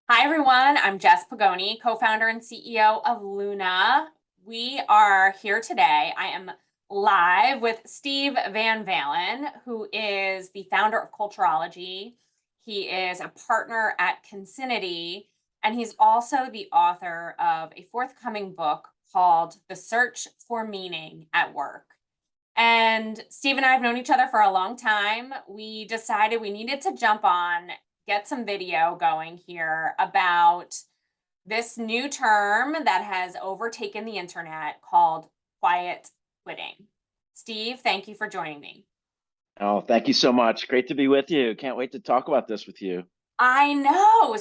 Hi, everyone. I'm Jess Podgajny, co-founder and CEO of LLUNA. We are here today. I am live with Steve Van Valin, who is the founder of Culturology. He is a partner at Consinity, and he's also the author of a forthcoming book called The Search for Meaning at Work. And Steve and I have known each other for a long time. We decided we needed to jump on, get some video going here about this new term that has overtaken the internet called quiet quitting. Steve, thank you for joining me. Oh, thank you so much. Great to be with you. Can't wait to talk about this with you. I know.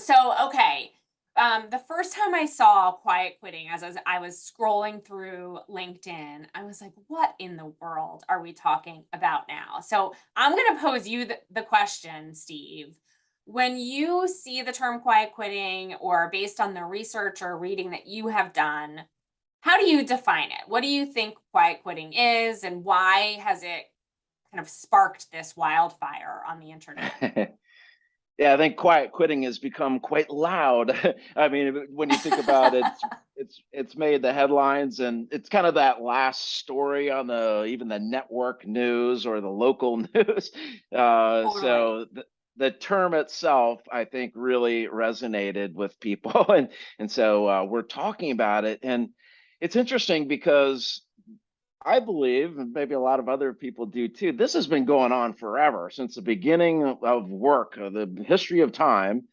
Okay. The first time I saw quiet quitting, as I was scrolling through LinkedIn, I was like, what in the world are we talking about now? So I'm going to pose you the question, Steve. When you see the term quiet quitting, or based on the research or reading that you have done, how do you define it? What do you think quiet quitting is, and why has it kind of sparked this wildfire on the internet? Yeah, I think quiet quitting has become quite loud. I mean, when you think about it, it's made the headlines, and it's kind of that last story on the even the network news or the local news. Totally. The term itself, I think, really resonated with people, and so we're talking about it, and it's interesting because I believe, and maybe a lot of other people do too, this has been going on forever since the beginning of work, the history of time,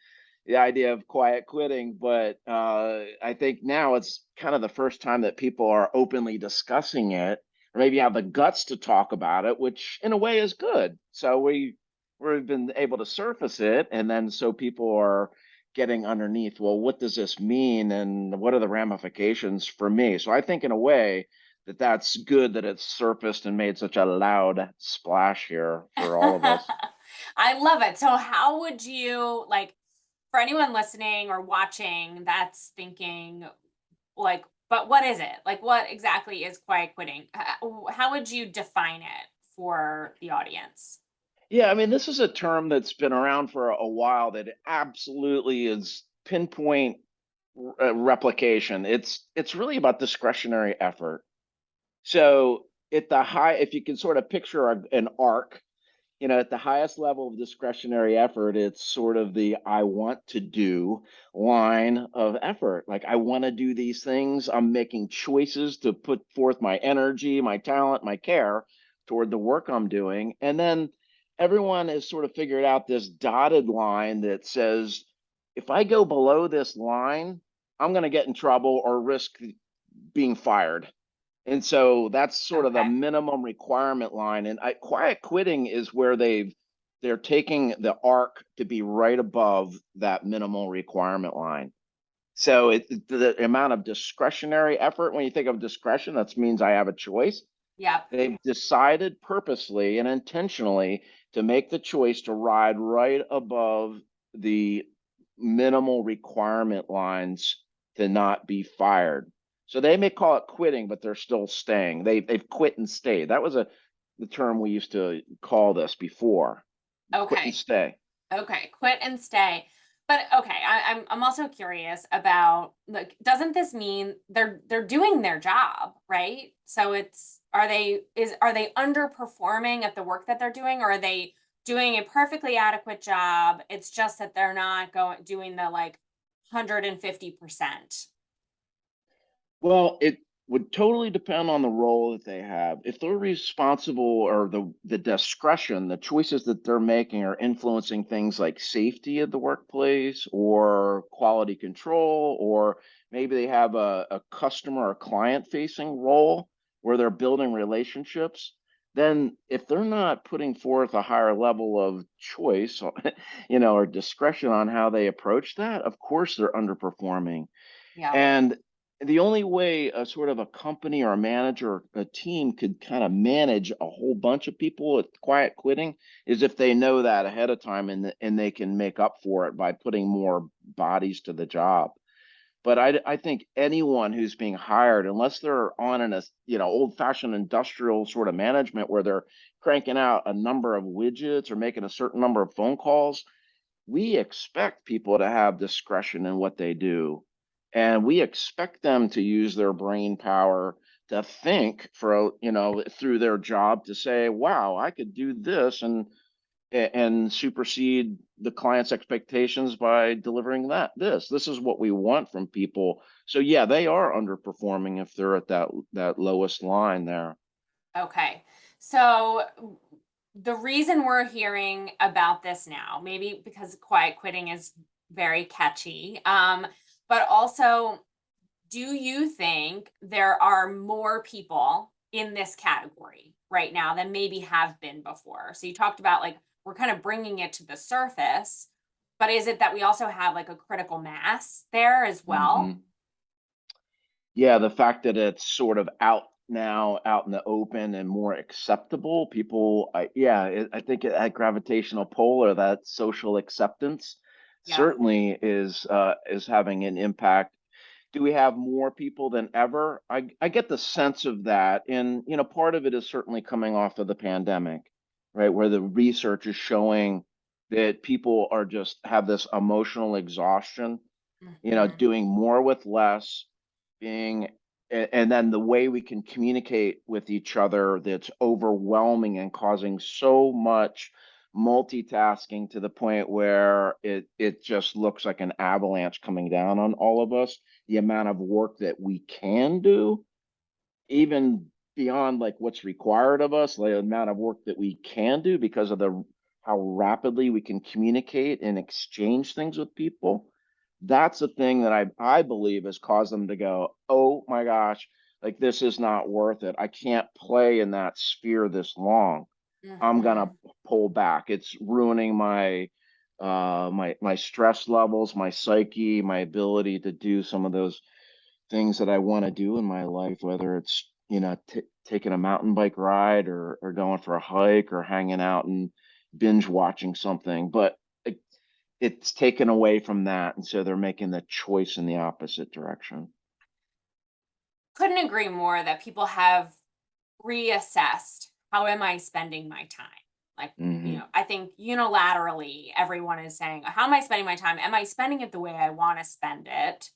the idea of quiet quitting. But I think now it's kind of the first time that people are openly discussing it, or maybe have the guts to talk about it, which in a way is good. So we've been able to surface it, and then so people are getting underneath, well, what does this mean, and what are the ramifications for me? So I think in a way that's good that it's surfaced and made such a loud splash here for all of us. I love it. So, how would you like for anyone listening or watching that's thinking, like, but what is it? Like, what exactly is quiet quitting? How would you define it for the audience? Yeah, I mean, this is a term that's been around for a while that absolutely is pinpoint replication. It's really about discretionary effort. So at the high, if you can sort of picture an arc, at the highest level of discretionary effort, it's sort of the I want to do line of effort. Like, I want to do these things. I'm making choices to put forth my energy, my talent, my care toward the work I'm doing. And then everyone has sort of figured out this dotted line that says, if I go below this line, I'm going to get in trouble or risk being fired. And so that's sort of the Okay. minimum requirement line. And quiet quitting is where they're taking the arc to be right above that minimal requirement line. So the amount of discretionary effort, when you think of discretion, that means I have a choice. Yep. They've decided purposely and intentionally to make the choice to ride right above the minimal requirement lines to not be fired. So they may call it quitting, but they're still staying. They've quit and stayed. That was the term we used to call this before. Quit and Okay. stay. Okay. Quit and stay. But okay, I'm also curious about, like, doesn't this mean they're doing their job, right? So it's are they underperforming at the work that they're doing, or are they doing a perfectly adequate job? It's just that they're not going doing the, like, 150%. Well, it would totally depend on the role that they have. If they're responsible, or the discretion, the choices that they're making are influencing things like safety at the workplace or quality control, or maybe they have a customer or client facing role where they're building relationships, then if they're not putting forth a higher level of choice, or discretion on how they approach that, of course they're underperforming. Yeah. And the only way a sort of a company or a manager or a team could kind of manage a whole bunch of people with quiet quitting is if they know that ahead of time, and they can make up for it by putting more bodies to the job. But I think anyone who's being hired, unless they're on an old-fashioned industrial sort of management where they're cranking out a number of widgets or making a certain number of phone calls, we expect people to have discretion in what they do, and we expect them to use their brain power to think for, through their job to say, wow, I could do this and supersede the client's expectations by delivering this is what we want from people. So yeah, they are underperforming if they're at that lowest line there. Okay. So the reason we're hearing about this now, maybe because quiet quitting is very catchy, but also, do you think there are more people in this category right now than maybe have been before? So you talked about like we're kind of bringing it to the surface, but is it that we also have like a critical mass there as well? Hmm. Yeah, the fact that it's sort of out now, out in the open and more acceptable, I think that gravitational pull or that social acceptance Yeah. certainly is having an impact. Do we have more people than ever? I get the sense of that, and part of it is certainly coming off of the pandemic, right, where the research is showing that people are just have this emotional exhaustion, Hmm. doing more with less, being and then the way we can communicate with each other that's overwhelming and causing so much multitasking to the point where it just looks like an avalanche coming down on all of us. The amount of work that we can do, even beyond like what's required of us, like the amount of work that we can do because of the how rapidly we can communicate and exchange things with people. That's the thing that I believe has caused them to go, oh my gosh, like this is not worth it. I can't play in that sphere this long. I'm gonna Hmm. pull back. It's ruining my stress levels, my psyche, my ability to do some of those things that I want to do in my life, whether it's, taking a mountain bike ride or going for a hike or hanging out and binge watching something. But it's taken away from that. And so they're making the choice in the opposite direction. Couldn't agree more that people have reassessed, how am I spending my time? Like, Hmm. I think unilaterally everyone is saying, how am I spending my time? Am I spending it the way I want to spend it?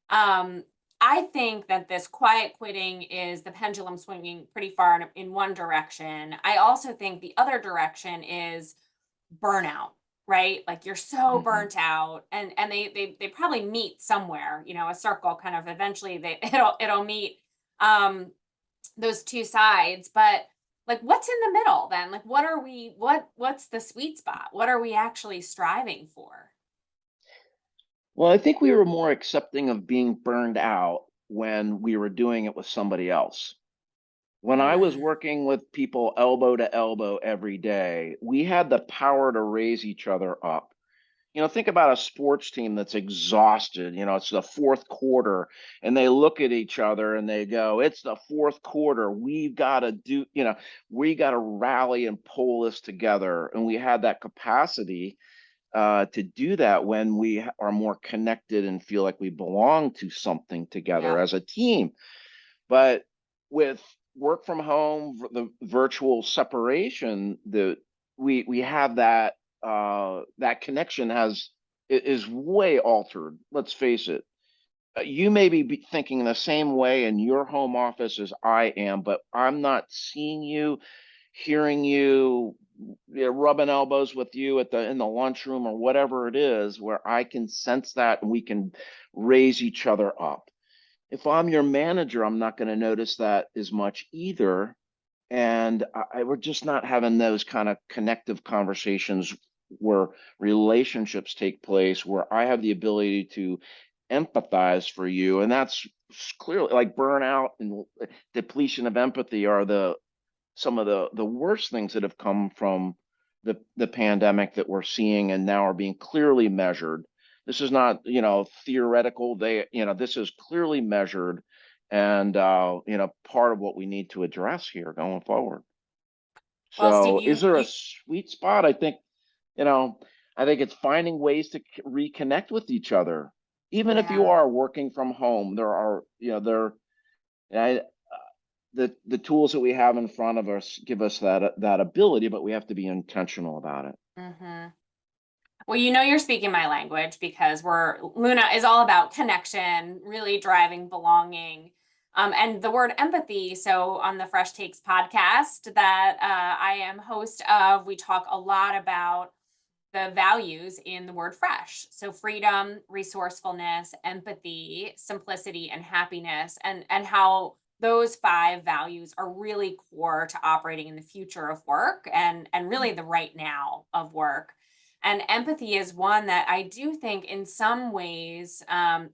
Um, I think that this quiet quitting is the pendulum swinging pretty far in one direction. I also think the other direction is burnout, right? Like you're so Hmm. burnt out, and they probably meet somewhere, a circle kind of eventually they it'll meet those two sides. But like what's in the middle then? Like what are we what's the sweet spot? What are we actually striving for? Well, I think we were more accepting of being burned out when we were doing it with somebody else. When I was Mm, working with people elbow to elbow every day, we had the power to raise each other up. Think about a sports team that's exhausted. It's the fourth quarter, and they look at each other and they go, it's the fourth quarter. We got to rally and pull this together. And we had that capacity to do that when we are more connected and feel like we belong to something together yeah. as a team. But with work from home, the virtual separation, we have that connection is way altered. Let's face it. You may be thinking the same way in your home office as I am, but I'm not seeing you, hearing you, rubbing elbows with you in the lunchroom or whatever it is, where I can sense that and we can raise each other up. If I'm your manager, I'm not going to notice that as much either. And we're just not having those kind of connective conversations where relationships take place, where I have the ability to empathize for you. And that's clearly like burnout and depletion of empathy are some of the worst things that have come from the pandemic that we're seeing and now are being clearly measured. This is not, theoretical. This is clearly measured and part of what we need to address here going forward. Well, Steve, So is there a sweet spot? You know, I think it's finding ways to reconnect with each other. Even if you yeah. are working from home, there are, I, the tools that we have in front of us give us that ability, but we have to be intentional about it. Hmm. Well, you're speaking my language because Luna is all about connection, really driving belonging. And the word empathy. So on the Fresh Takes podcast that I am host of, we talk a lot about the values in the word fresh. So freedom, resourcefulness, empathy, simplicity, and happiness, and how those five values are really core to operating in the future of work and really the right now of work. And empathy is one that I do think in some ways,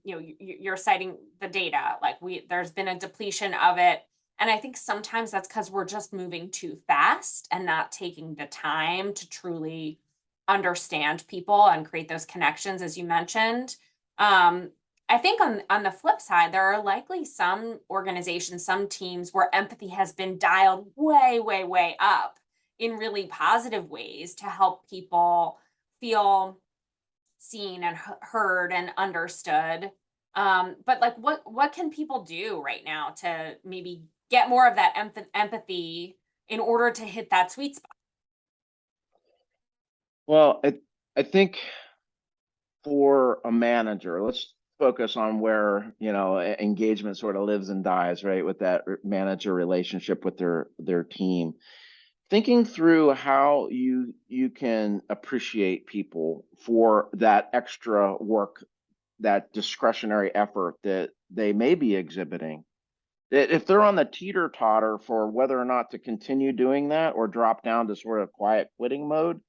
you're citing the data, like there's been a depletion of it. And I think sometimes that's because we're just moving too fast and not taking the time to truly understand people and create those connections, as you mentioned. Um, I think on the flip side, there are likely some organizations, some teams where empathy has been dialed way, way, way up in really positive ways to help people feel seen and heard and understood. But like, what can people do right now to maybe get more of that empathy in order to hit that sweet spot? Well, I think for a manager, let's focus on where, engagement sort of lives and dies, right? With that manager relationship with their team. Thinking through how you can appreciate people for that extra work, that discretionary effort that they may be exhibiting. That if they're on the teeter totter for whether or not to continue doing that or drop down to sort of quiet quitting mode,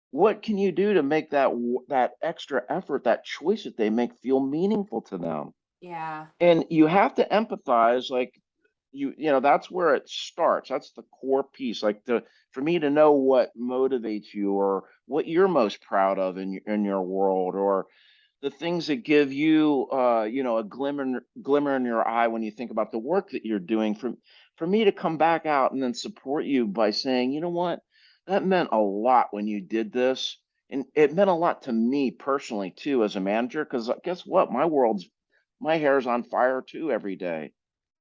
what can you do to make that extra effort, that choice that they make, feel meaningful to them? Yeah, And you have to empathize, like that's where it starts. That's the core piece. Like for me to know what motivates you or what you're most proud of in your world, or the things that give you a glimmer in your eye when you think about the work that you're doing. For me to come back out and then support you by saying, you know what, that meant a lot when you did this. And it meant a lot to me personally too as a manager, because guess what, my hair's on fire too every day.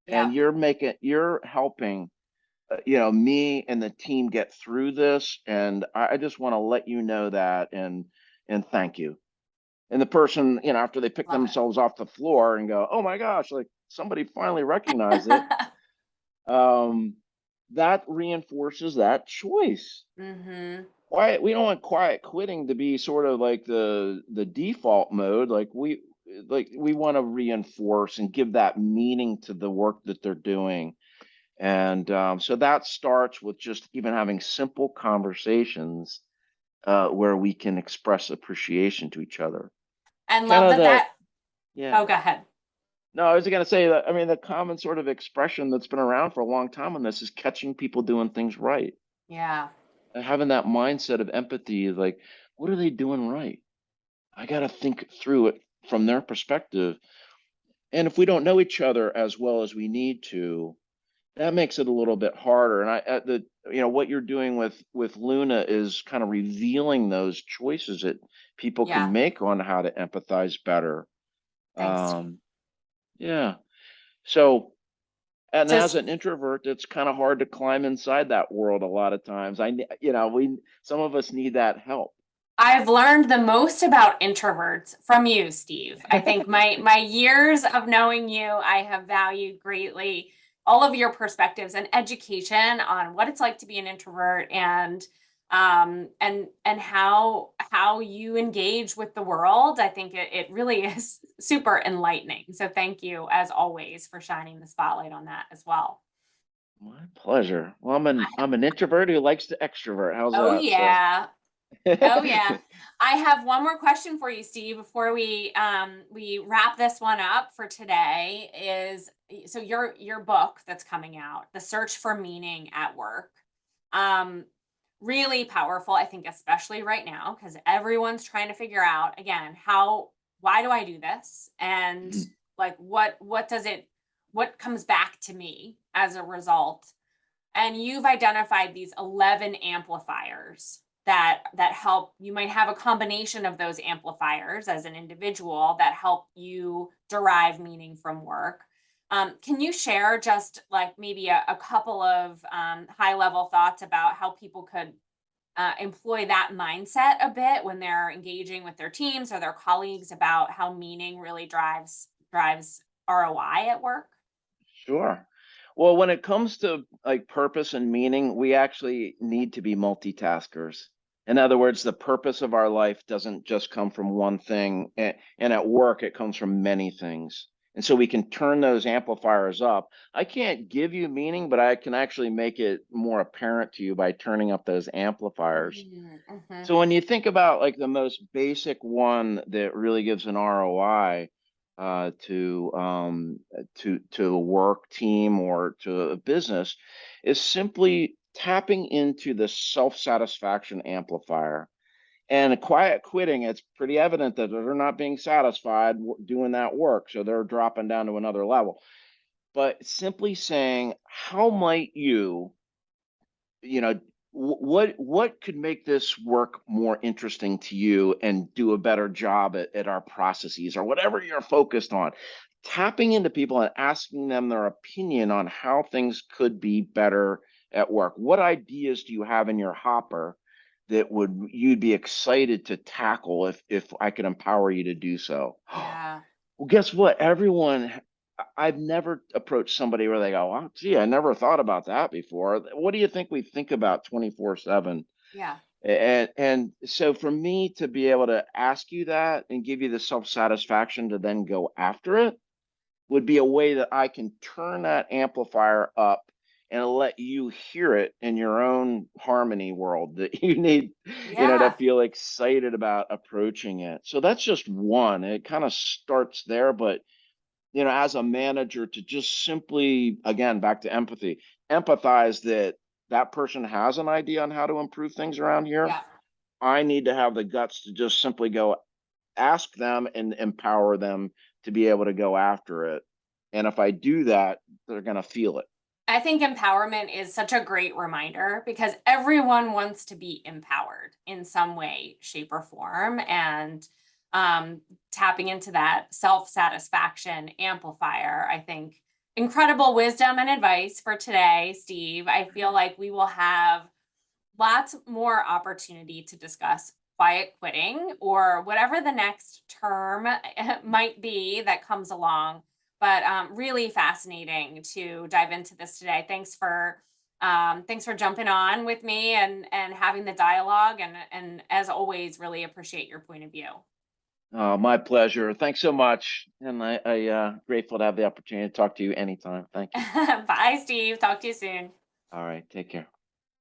And yeah, you're helping me and the team get through this. And I just want to let you know that, and thank you. And the person, after they pick love themselves off the floor and go, oh my gosh, like somebody finally recognized it, it. um, that reinforces that choice. Hmm. We don't want quiet quitting to be sort of like the default mode. Like we want to reinforce and give that meaning to the work that they're doing. And so that starts with just even having simple conversations where we can express appreciation to each other. And Kind love of that the that Yeah. oh, go ahead. No, I was going to say that, I mean, the common sort of expression that's been around for a long time on this is catching people doing things right. Yeah. Having that mindset of empathy, like, what are they doing right? I got to think through it from their perspective. And if we don't know each other as well as we need to, that makes it a little bit harder. And what you're doing with Luna is kind of revealing those choices that people can Yeah. make on how to empathize better. Thanks, Steve. Um, yeah. So, and So as an introvert, it's kind of hard to climb inside that world a lot of times. We some of us need that help. I've learned the most about introverts from you, Steve. I think my years of knowing you, I have valued greatly all of your perspectives and education on what it's like to be an introvert and how you engage with the world. I think it really is super enlightening. So thank you as always for shining the spotlight on that as well. My pleasure. Well, I'm an introvert who likes to extrovert. How's Oh that? So, yeah. Oh yeah. I have one more question for you, Steve, before we wrap this one up for today is so your book that's coming out, The Search for Meaning at Work. Um really powerful, I think, especially right now because everyone's trying to figure out again, why do I do this? And like what comes back to me as a result? And you've identified these 11 amplifiers that help. You might have a combination of those amplifiers as an individual that help you derive meaning from work. Can you share just like maybe a couple of high level thoughts about how people could employ that mindset a bit when they're engaging with their teams or their colleagues about how meaning really drives ROI at work? Sure. Well, when it comes to like purpose and meaning, we actually need to be multitaskers. In other words, the purpose of our life doesn't just come from one thing, and at work, it comes from many things. And so we can turn those amplifiers up. I can't give you meaning, but I can actually make it more apparent to you by turning up those amplifiers. Mm-hmm. So when you think about like the most basic one that really gives an ROI to a work team or to a business is simply tapping into the self-satisfaction amplifier. And a quiet quitting, it's pretty evident that they're not being satisfied doing that work, so they're dropping down to another level. But simply saying, how might you know, what could make this work more interesting to you and do a better job at our processes or whatever you're focused on? Tapping into people and asking them their opinion on how things could be better at work. What ideas do you have in your hopper that would you'd be excited to tackle if I could empower you to do so? Yeah. Well, guess what? I've never approached somebody where they go, "Oh, gee, I never thought about that before." What do you think we think about 24/7? Yeah. And so for me to be able to ask you that and give you the self-satisfaction to then go after it would be a way that I can turn that amplifier up and let you hear it in your own harmony world that you need, to Yeah. feel excited about approaching it. So that's just one. It kind of starts there, but as a manager to just simply, again, back to empathy, empathize that that person has an idea on how to improve things around here. Yeah. I need to have the guts to just simply go ask them and empower them to be able to go after it. And if I do that, they're going to feel it. I think empowerment is such a great reminder because everyone wants to be empowered in some way, shape, or form. And tapping into that self satisfaction amplifier, I think, incredible wisdom and advice for today, Steve. I feel like we will have lots more opportunity to discuss quiet quitting or whatever the next term might be that comes along. But really fascinating to dive into this today. Thanks for jumping on with me and having the dialogue. And as always, really appreciate your point of view. My pleasure. Thanks so much. And I grateful to have the opportunity to talk to you anytime. Thank you. Bye, Steve. Talk to you soon. All right. Take care.